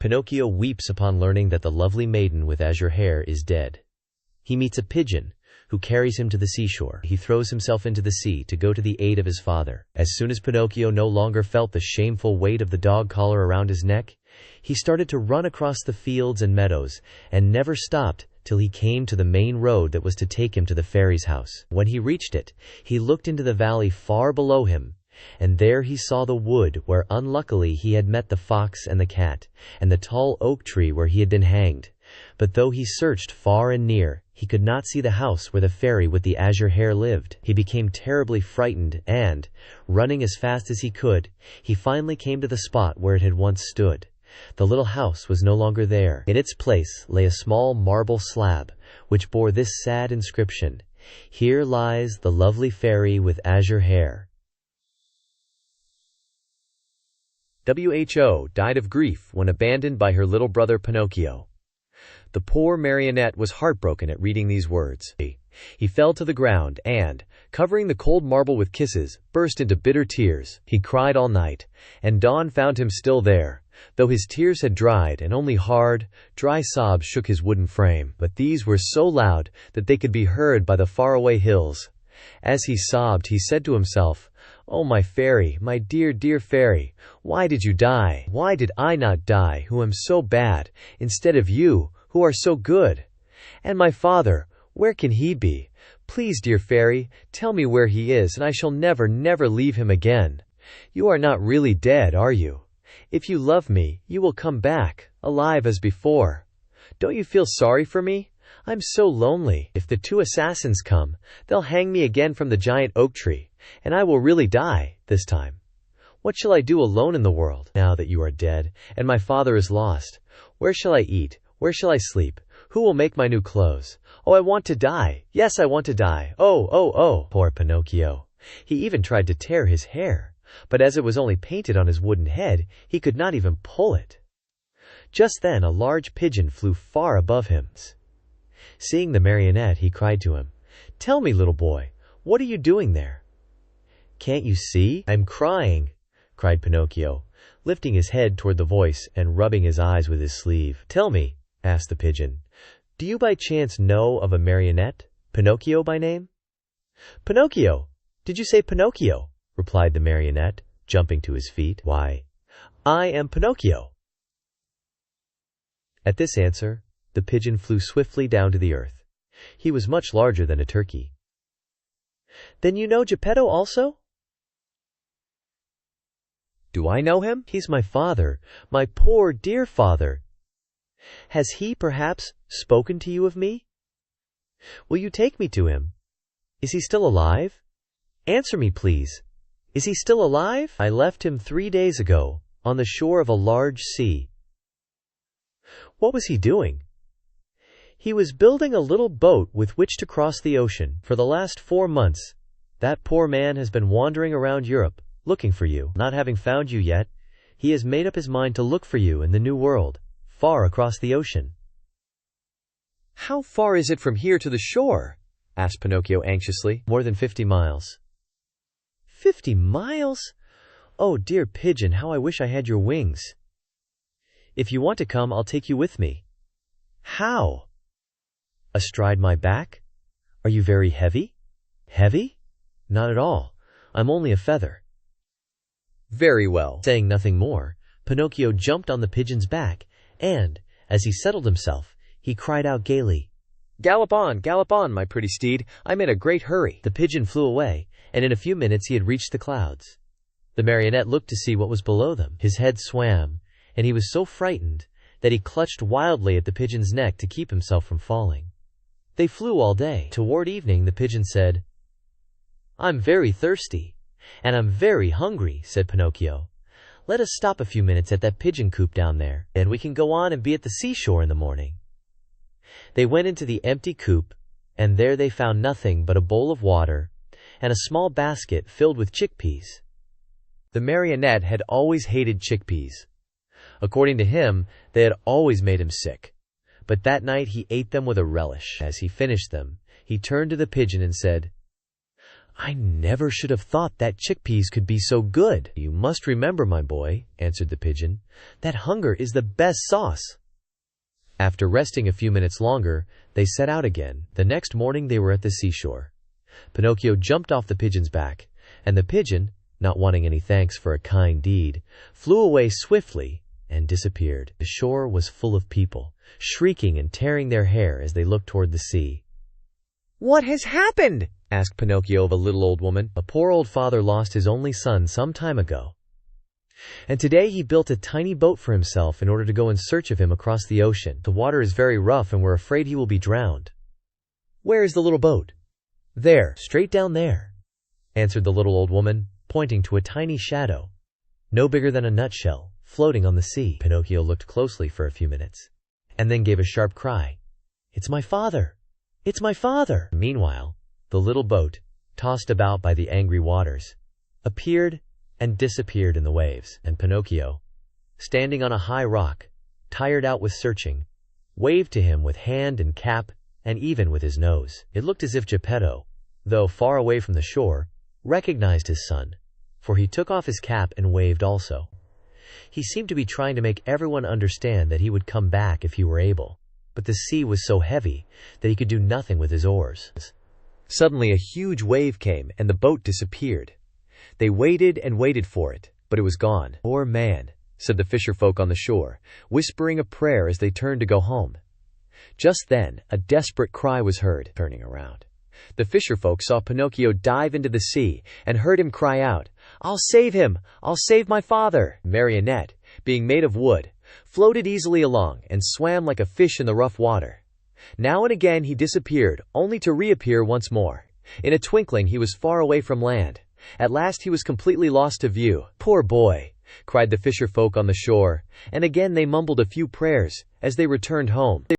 Pinocchio weeps upon learning that the lovely maiden with azure hair is dead. He meets a pigeon, who carries him to the seashore. He throws himself into the sea to go to the aid of his father. As soon as Pinocchio no longer felt the shameful weight of the dog collar around his neck, he started to run across the fields and meadows, and never stopped till he came to the main road that was to take him to the fairy's house. When he reached it, he looked into the valley far below him, and there he saw the wood where unluckily he had met the fox and the cat, and the tall oak tree where he had been hanged. But though he searched far and near, he could not see the house where the fairy with the azure hair lived. He became terribly frightened and, running as fast as he could, he finally came to the spot where it had once stood. The little house was no longer there. In its place lay a small marble slab, which bore this sad inscription: "Here lies the lovely fairy with azure hair." WHO died of grief when abandoned by her little brother Pinocchio. The poor marionette was heartbroken at reading these words. He fell to the ground and, covering the cold marble with kisses, burst into bitter tears. He cried all night, and dawn found him still there, though his tears had dried and only hard, dry sobs shook his wooden frame. But these were so loud that they could be heard by the faraway hills. As he sobbed, he said to himself, "Oh, my fairy, my dear, dear fairy, why did you die? Why did I not die, who am so bad, instead of you, who are so good? And my father, where can he be? Please, dear fairy, tell me where he is, and I shall never, never leave him again. You are not really dead, are you? If you love me, you will come back, alive as before. Don't you feel sorry for me? I'm so lonely. If the 2 assassins come, they'll hang me again from the giant oak tree, and I will really die, this time. What shall I do alone in the world, now that you are dead, and my father is lost? Where shall I eat? Where shall I sleep? Who will make my new clothes? Oh, I want to die. Yes, I want to die. Oh, oh, oh." Poor Pinocchio. He even tried to tear his hair, but as it was only painted on his wooden head, he could not even pull it. Just then a large pigeon flew far above him. Seeing the marionette, he cried to him, "Tell me, little boy, what are you doing there?" "Can't you see? I'm crying," cried Pinocchio, lifting his head toward the voice and rubbing his eyes with his sleeve. "Tell me," asked the pigeon, "do you by chance know of a marionette, Pinocchio by name?" "Pinocchio? Did you say Pinocchio?" replied the marionette, jumping to his feet. "Why, I am Pinocchio." At this answer, the pigeon flew swiftly down to the earth. He was much larger than a turkey. "Then you know Geppetto also?" "Do I know him? He's my father, my poor dear father. Has he, perhaps, spoken to you of me? Will you take me to him? Is he still alive? Answer me, please. Is he still alive? I left him 3 days ago, on the shore of a large sea." "What was he doing?" "He was building a little boat with which to cross the ocean. For the last 4 months, that poor man has been wandering around Europe, looking for you. Not having found you yet, he has made up his mind to look for you in the New World, far across the ocean." "How far is it from here to the shore?" asked Pinocchio anxiously. "More than 50 miles. 50 miles? Oh, dear pigeon, how I wish I had your wings. If you want to come, I'll take you with me." "How?" "Astride my back? Are you very heavy?" "Heavy? Not at all. I'm only a feather." "Very well." Saying nothing more, Pinocchio jumped on the pigeon's back, and, as he settled himself, he cried out gaily, gallop on, my pretty steed. I'm in a great hurry." The pigeon flew away, and in a few minutes he had reached the clouds. The marionette looked to see what was below them. His head swam, and he was so frightened that he clutched wildly at the pigeon's neck to keep himself from falling. They flew all day. Toward evening the pigeon said, "I'm very thirsty, and I'm very hungry," said Pinocchio. "Let us stop a few minutes at that pigeon coop down there, and we can go on and be at the seashore in the morning." They went into the empty coop, and there they found nothing but a bowl of water and a small basket filled with chickpeas. The marionette had always hated chickpeas. According to him, they had always made him sick. But that night he ate them with a relish. As he finished them, he turned to the pigeon and said, "I never should have thought that chickpeas could be so good." "You must remember, my boy," answered the pigeon, "that hunger is the best sauce." After resting a few minutes longer, they set out again. The next morning they were at the seashore. Pinocchio jumped off the pigeon's back, and the pigeon, not wanting any thanks for a kind deed, flew away swiftly and disappeared. The shore was full of people, shrieking and tearing their hair as they looked toward the sea. "What has happened?" asked Pinocchio of a little old woman. "A poor old father lost his only son some time ago, and today he built a tiny boat for himself in order to go in search of him across the ocean. The water is very rough and we're afraid he will be drowned." "Where is the little boat?" "There, straight down there," answered the little old woman, pointing to a tiny shadow, no bigger than a nutshell, floating on the sea. Pinocchio looked closely for a few minutes, and then gave a sharp cry. "It's my father! It's my father!" Meanwhile, the little boat, tossed about by the angry waters, appeared and disappeared in the waves, and Pinocchio, standing on a high rock, tired out with searching, waved to him with hand and cap and even with his nose. It looked as if Geppetto, though far away from the shore, recognized his son, for he took off his cap and waved also. He seemed to be trying to make everyone understand that he would come back if he were able, but the sea was so heavy that he could do nothing with his oars. Suddenly a huge wave came and the boat disappeared. They waited and waited for it, but it was gone. "Poor man," said the fisher folk on the shore, whispering a prayer as they turned to go home. Just then, a desperate cry was heard. Turning around, the fisher folk saw Pinocchio dive into the sea and heard him cry out, "I'll save him! I'll save my father!" Marionette, being made of wood, floated easily along and swam like a fish in the rough water. Now and again he disappeared, only to reappear once more. In a twinkling he was far away from land. At last he was completely lost to view. "Poor boy!" cried the fisher folk on the shore, and again they mumbled a few prayers as they returned home.